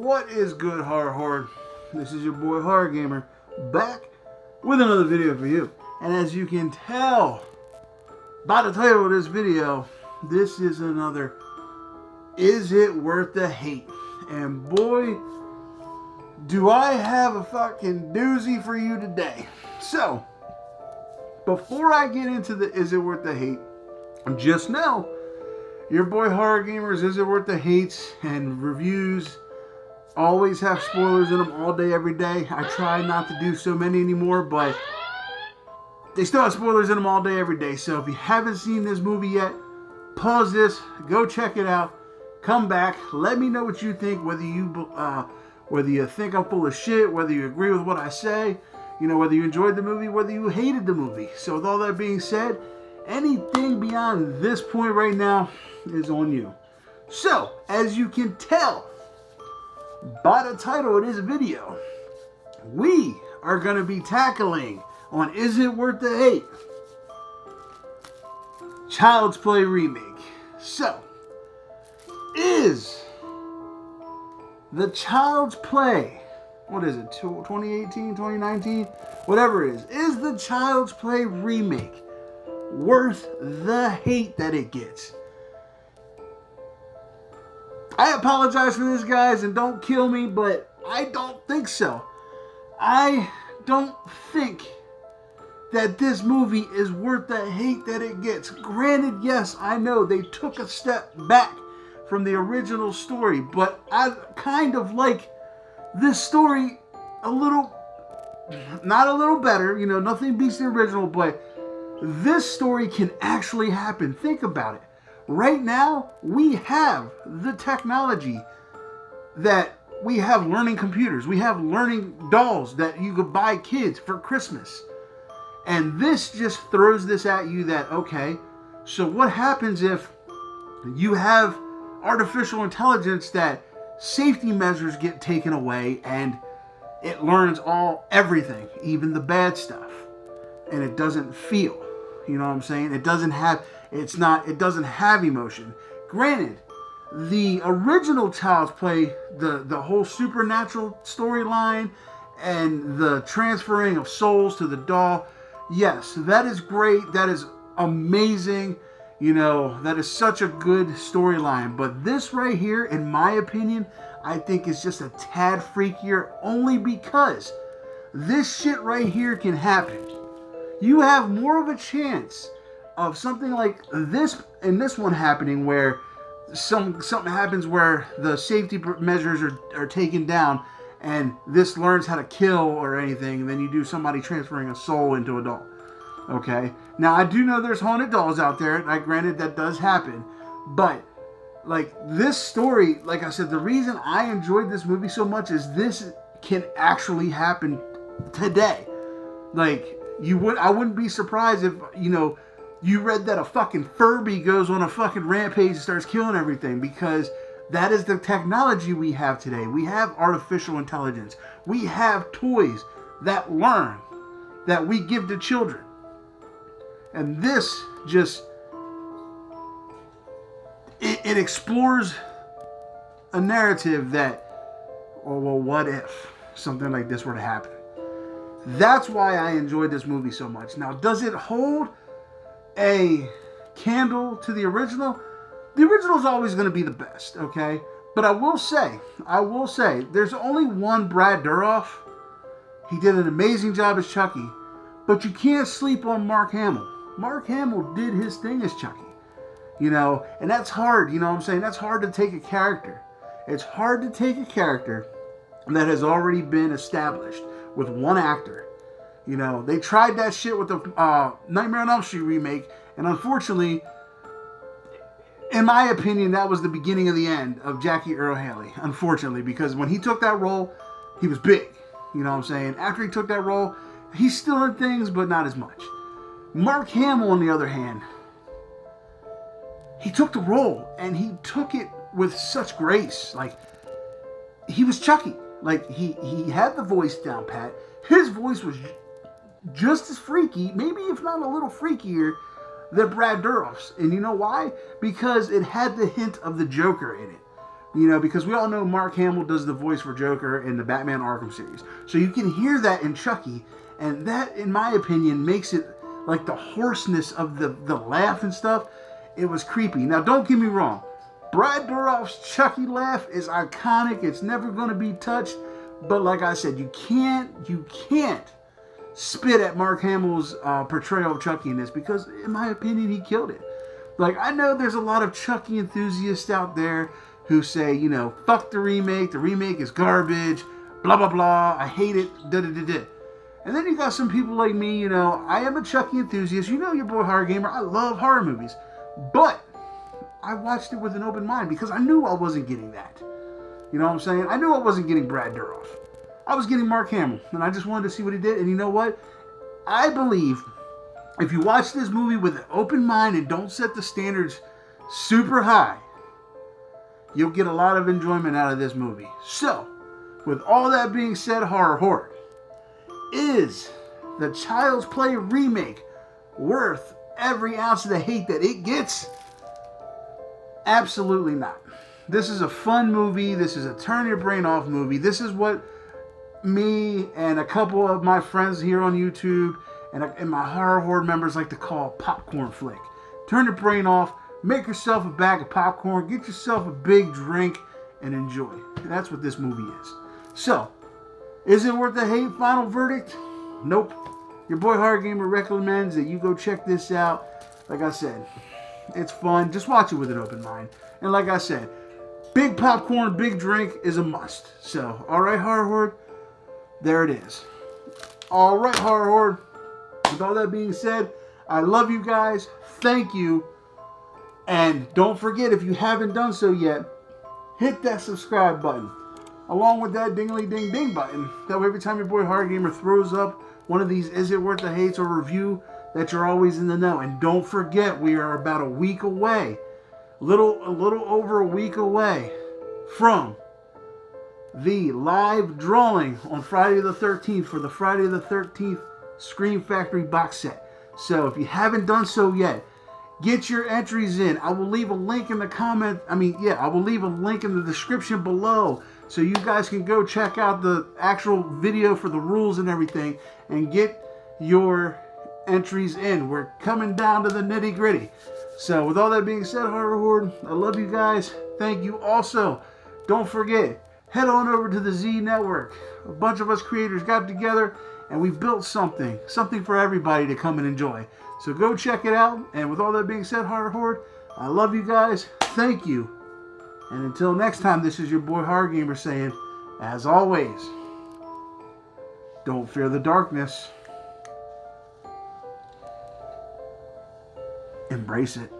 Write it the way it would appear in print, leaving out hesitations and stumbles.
What is good, Horror Horde? This is your boy Horror Gamer, back with another video for you. And as you can tell by the title of this video, this is another Is It Worth the Hate? And boy, do I have a fucking doozy for you today. So, before I get into the Is It Worth the Hate, just know, your boy Horror Gamer's Is It Worth the Hates and reviews always have spoilers in them all day, every day. I try not to do so many anymore, but they still have spoilers in them all day, every day. So if you haven't seen this movie yet, pause this, go check it out, come back, let me know what you think, whether you think I'm full of shit, whether you agree with what I say, you know, whether you enjoyed the movie, whether you hated the movie. So with all that being said, anything beyond this point right now is on you. So, as you can tell by the title of this video, we are going to be tackling on Is It Worth the Hate? Child's Play remake. So, is the Child's Play, what is it, 2018, 2019, whatever it is the Child's Play remake worth the hate that it gets? I apologize for this, guys, and don't kill me, but I don't think so. I don't think that this movie is worth the hate that it gets. Granted, yes, I know they took a step back from the original story, but I kind of like this story a little, not a little better, you know, nothing beats the original, but this story can actually happen. Think about it. Right now, we have the technology that we have learning computers. We have learning dolls that you could buy kids for Christmas. And this just throws this at you that, okay, so what happens if you have artificial intelligence that safety measures get taken away and it learns everything, even the bad stuff, and it doesn't feel, you know what I'm saying? It doesn't have emotion. Granted, the original Child's Play, the whole supernatural storyline and the transferring of souls to the doll, yes, that is great. That is amazing. You know, that is such a good storyline. But this right here, in my opinion, I think is just a tad freakier, only because this shit right here can happen. You have more of a chance of something like this in this one happening, where something happens where the safety measures are taken down and this learns how to kill or anything, and then you do somebody transferring a soul into a doll. Okay, now I do know there's haunted dolls out there. Granted, that does happen, but like this story, like I said, the reason I enjoyed this movie so much is this can actually happen today. Like I wouldn't be surprised if, you know, you read that a fucking Furby goes on a fucking rampage and starts killing everything, because that is the technology we have today. We have artificial intelligence. We have toys that learn, that we give to children. And this just, it explores a narrative that, oh, well, what if something like this were to happen? That's why I enjoyed this movie so much. Now, does it hold a candle to the original? The original is always going to be the best, okay? But I will say, there's only one Brad Dourif. He did an amazing job as Chucky, but you can't sleep on Mark Hamill. Mark Hamill did his thing as Chucky, you know, and that's hard, you know what I'm saying? That's hard to take a character. It's hard to take a character that has already been established with one actor. You know, they tried that shit with the Nightmare on Elm Street remake, and unfortunately, in my opinion, that was the beginning of the end of Jackie Earle Haley, unfortunately, because when he took that role, he was big, you know what I'm saying? After he took that role, he's still in things, but not as much. Mark Hamill, on the other hand, he took the role, and he took it with such grace. Like, he was Chucky. Like, he had the voice down pat. His voice was just as freaky, maybe if not a little freakier, than Brad Dourif's. And you know why? Because it had the hint of the Joker in it. You know, because we all know Mark Hamill does the voice for Joker in the Batman Arkham series. So you can hear that in Chucky, and that, in my opinion, makes it like the hoarseness of the laugh and stuff. It was creepy. Now, don't get me wrong. Brad Dourif's Chucky laugh is iconic. It's never going to be touched. But like I said, you can't spit at Mark Hamill's portrayal of Chucky in this, because, in my opinion, he killed it. Like, I know there's a lot of Chucky enthusiasts out there who say, you know, fuck the remake is garbage, blah, blah, blah, I hate it, da-da-da-da. And then you got some people like me, you know, I am a Chucky enthusiast, you know your boy Horror Gamer, I love horror movies, but I watched it with an open mind because I knew I wasn't getting that. You know what I'm saying? I knew I wasn't getting Brad Dourif. I was getting Mark Hamill, and I just wanted to see what he did, and you know what? I believe if you watch this movie with an open mind and don't set the standards super high, you'll get a lot of enjoyment out of this movie. So, with all that being said, Horror Horde, is the Child's Play remake worth every ounce of the hate that it gets? Absolutely not. This is a fun movie. This is a turn your brain off movie. This is what me and a couple of my friends here on YouTube and my Horror Horde members like to call a popcorn flick. Turn your brain off. Make yourself a bag of popcorn, get yourself a big drink, and enjoy. That's what this movie is. So, is it worth the hate? Final verdict? Nope. Your boy Horror Gamer recommends that you go check this out. Like I said, it's fun. Just watch it with an open mind. And like I said, big popcorn, big drink is a must. So, alright, Horror Horde, there it is. Alright, Horror Horde, with all that being said, I love you guys. Thank you. And don't forget, if you haven't done so yet, hit that subscribe button, along with that dingly-ding-ding button. That way every time your boy Horror Gamer throws up one of these Is It Worth the Hates or review, that you're always in the know. And don't forget, we are about a week away, a little over a week away from the live drawing on Friday the 13th for the Friday the 13th Scream Factory box set. So if you haven't done so yet, get your entries in. I will leave a link in the comment. I will leave a link in the description below so you guys can go check out the actual video for the rules and everything and get your entries in. We're coming down to the nitty gritty. So with all that being said, Horror Horde, I love you guys. Thank you. Also, don't forget, head on over to the Z Network. A bunch of us creators got together and we built something for everybody to come and enjoy. So go check it out. And with all that being said, Horror Horde, I love you guys. Thank you. And until next time, this is your boy Horror Gamer saying, as always, don't fear the darkness. Embrace it.